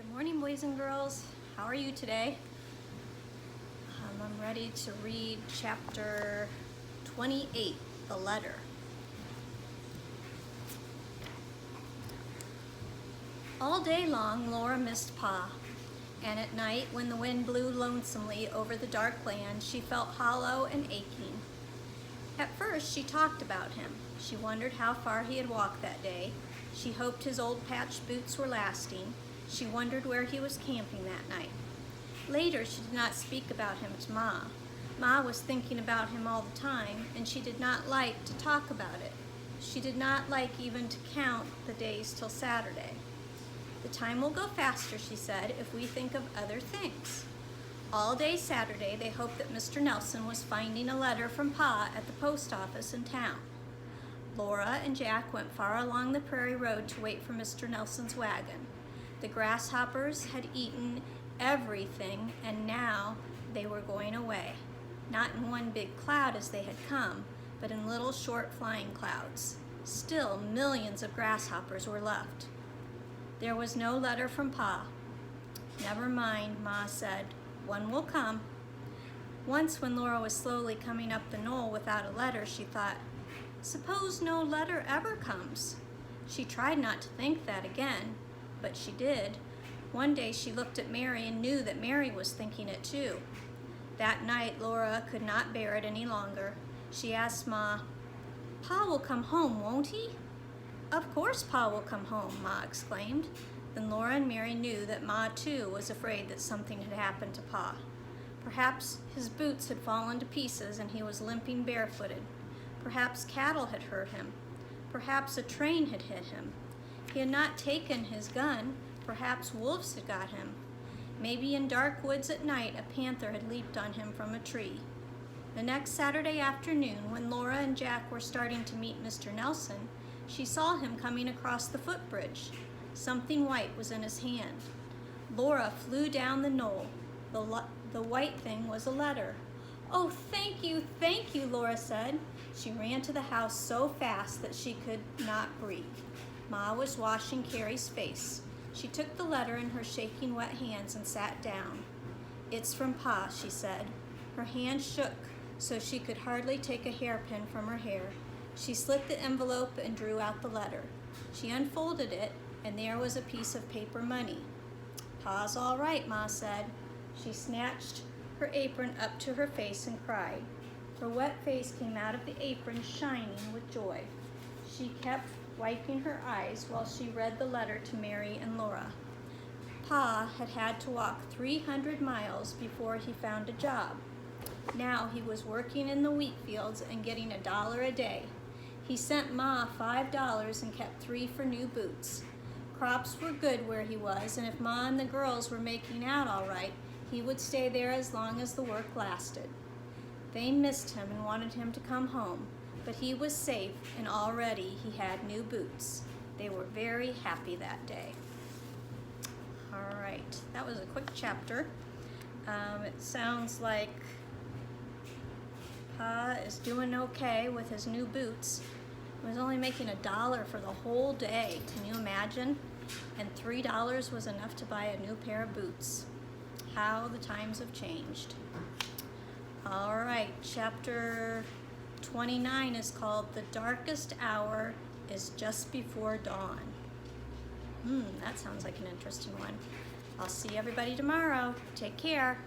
Good morning, boys and girls. How are you today? I'm ready to read chapter 28, The Letter. All day long, Laura missed Pa, and at night, when the wind blew lonesomely over the dark land, she felt hollow and aching. At first, she talked about him. She wondered how far he had walked that day. She hoped his old patched boots were lasting. She wondered where he was camping that night. Later, she did not speak about him to Ma. Ma was thinking about him all the time, and she did not like to talk about it. She did not like even to count the days till Saturday. The time will go faster, she said, if we think of other things. All day Saturday, they hoped that Mr. Nelson was finding a letter from Pa at the post office in town. Laura and Jack went far along the prairie road to wait for Mr. Nelson's wagon. The grasshoppers had eaten everything, and now they were going away. Not in one big cloud as they had come, but in little short flying clouds. Still, millions of grasshoppers were left. There was no letter from Pa. Never mind, Ma said. One will come. Once when Laura was slowly coming up the knoll without a letter, she thought, suppose no letter ever comes. She tried not to think that again, but she did. One day she looked at Mary and knew that Mary was thinking it too. That night, Laura could not bear it any longer. She asked Ma, Pa will come home, won't he? Of course Pa will come home, Ma exclaimed. Then Laura and Mary knew that Ma too was afraid that something had happened to Pa. Perhaps his boots had fallen to pieces and he was limping barefooted. Perhaps cattle had hurt him. Perhaps a train had hit him. He had not taken his gun. Perhaps wolves had got him. Maybe in dark woods at night a panther had leaped on him from a tree. The next Saturday afternoon, when Laura and Jack were starting to meet Mr. Nelson, she saw him coming across the footbridge. Something white was in his hand. Laura flew down the knoll. The white thing was a letter. Oh, thank you, Laura said. She ran to the house so fast that she could not breathe. Ma was washing Carrie's face. She took the letter in her shaking wet hands and sat down. It's from Pa, she said. Her hand shook so she could hardly take a hairpin from her hair. She slit the envelope and drew out the letter. She unfolded it, and there was a piece of paper money. Pa's all right, Ma said. She snatched her apron up to her face and cried. Her wet face came out of the apron shining with joy. She kept wiping her eyes while she read the letter to Mary and Laura. Pa had had to walk 300 miles before he found a job. Now he was working in the wheat fields and getting $1 a day. He sent Ma $5 and kept 3 for new boots. Crops were good where he was, and if Ma and the girls were making out all right, he would stay there as long as the work lasted. They missed him and wanted him to come home, but he was safe and already he had new boots. They were very happy that day. All right, that was a quick chapter. It sounds like Pa is doing okay with his new boots. He was only making $1 for the whole day. Can you imagine? And $3 was enough to buy a new pair of boots. How the times have changed. All right, chapter 29 is called The Darkest Hour is Just Before Dawn. That sounds like an interesting one. I'll see everybody tomorrow. Take care.